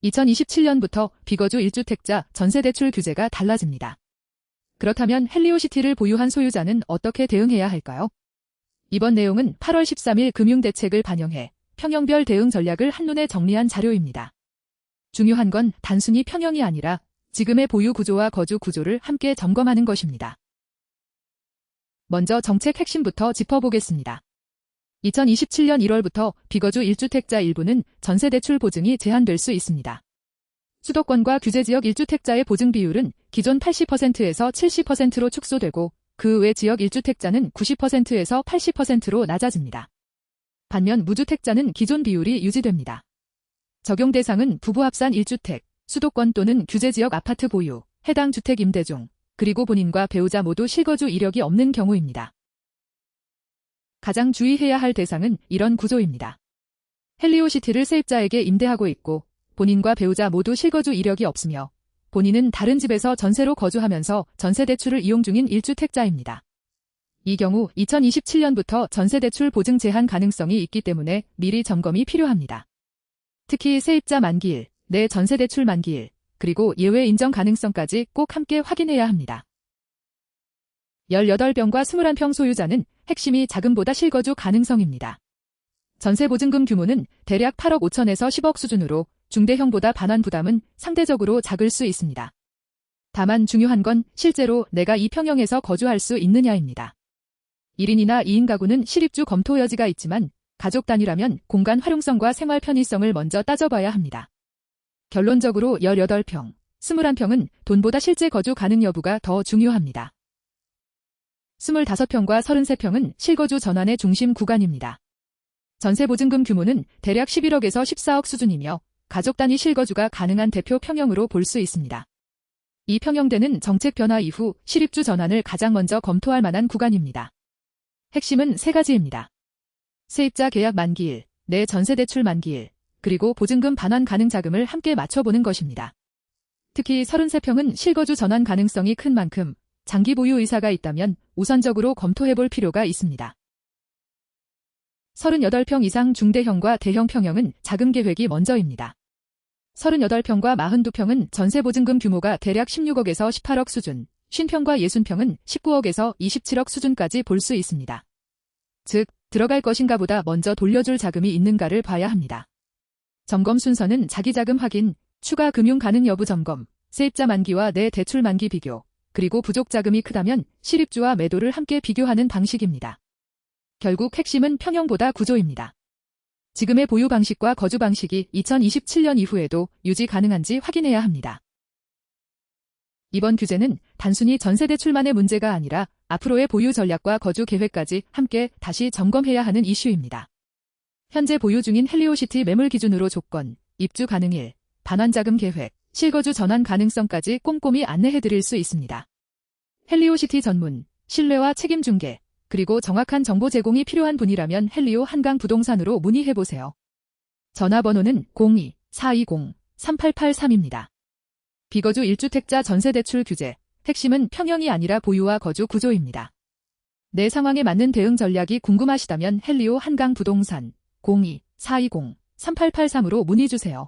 2027년부터 비거주 1주택자 전세대출 규제가 달라집니다. 그렇다면 헬리오시티를 보유한 소유자는 어떻게 대응해야 할까요? 이번 내용은 8월 13일 금융대책을 반영해 평형별 대응 전략을 한눈에 정리한 자료입니다. 중요한 건 단순히 평형이 아니라 지금의 보유 구조와 거주 구조를 함께 점검하는 것입니다. 먼저 정책 핵심부터 짚어보겠습니다. 2027년 1월부터 비거주 1주택자 일부는 전세대출 보증이 제한될 수 있습니다. 수도권과 규제지역 1주택자의 보증 비율은 기존 80%에서 70%로 축소되고 그 외 지역 1주택자는 90%에서 80%로 낮아집니다. 반면 무주택자는 기존 비율이 유지됩니다. 적용 대상은 부부 합산 1주택, 수도권 또는 규제지역 아파트 보유, 해당 주택 임대 중, 그리고 본인과 배우자 모두 실거주 이력이 없는 경우입니다. 가장 주의해야 할 대상은 이런 구조입니다. 헬리오시티를 세입자에게 임대하고 있고 본인과 배우자 모두 실거주 이력이 없으며 본인은 다른 집에서 전세로 거주하면서 전세대출을 이용 중인 1주택자입니다. 이 경우 2027년부터 전세대출 보증 제한 가능성이 있기 때문에 미리 점검이 필요합니다. 특히 세입자 만기일, 내 전세대출 만기일, 그리고 예외 인정 가능성까지 꼭 함께 확인해야 합니다. 18평과 21평 소유자는 핵심이 자금보다 실거주 가능성입니다. 전세보증금 규모는 대략 8억 5천에서 10억 수준으로 중대형보다 반환 부담은 상대적으로 작을 수 있습니다. 다만 중요한 건 실제로 내가 이 평형에서 거주할 수 있느냐입니다. 1인이나 2인 가구는 실입주 검토 여지가 있지만 가족 단위라면 공간 활용성과 생활 편의성을 먼저 따져봐야 합니다. 결론적으로 18평, 21평은 돈보다 실제 거주 가능 여부가 더 중요합니다. 25평과 33평은 실거주 전환의 중심 구간입니다. 전세보증금 규모는 대략 11억에서 14억 수준이며 가족 단위 실거주가 가능한 대표 평형으로 볼 수 있습니다. 이 평형대는 정책 변화 이후 실입주 전환을 가장 먼저 검토할 만한 구간입니다. 핵심은 세 가지입니다. 세입자 계약 만기일, 내 전세대출 만기일, 그리고 보증금 반환 가능 자금을 함께 맞춰보는 것입니다. 특히 33평은 실거주 전환 가능성이 큰 만큼 장기 보유 의사가 있다면 우선적으로 검토해볼 필요가 있습니다. 38평 이상 중대형과 대형 평형은 자금 계획이 먼저입니다. 38평과 42평은 전세보증금 규모가 대략 16억에서 18억 수준, 50평과 60평은 19억에서 27억 수준까지 볼 수 있습니다. 즉, 들어갈 것인가 보다 먼저 돌려줄 자금이 있는가를 봐야 합니다. 점검 순서는 자기 자금 확인, 추가 금융 가능 여부 점검, 세입자 만기와 내 대출 만기 비교, 그리고 부족 자금이 크다면 실입주와 매도를 함께 비교하는 방식입니다. 결국 핵심은 평형보다 구조입니다. 지금의 보유 방식과 거주 방식이 2027년 이후에도 유지 가능한지 확인해야 합니다. 이번 규제는 단순히 전세대출만의 문제가 아니라 앞으로의 보유 전략과 거주 계획까지 함께 다시 점검해야 하는 이슈입니다. 현재 보유 중인 헬리오시티 매물 기준으로 조건, 입주 가능일, 반환자금 계획, 실거주 전환 가능성까지 꼼꼼히 안내해드릴 수 있습니다. 헬리오시티 전문, 신뢰와 책임 중개, 그리고 정확한 정보 제공이 필요한 분이라면 헬리오 한강 부동산으로 문의해보세요. 전화번호는 02-420-3883입니다. 비거주 1주택자 전세대출 규제, 핵심은 평형이 아니라 보유와 거주 구조입니다. 내 상황에 맞는 대응 전략이 궁금하시다면 헬리오 한강 부동산 02-420-3883으로 문의주세요.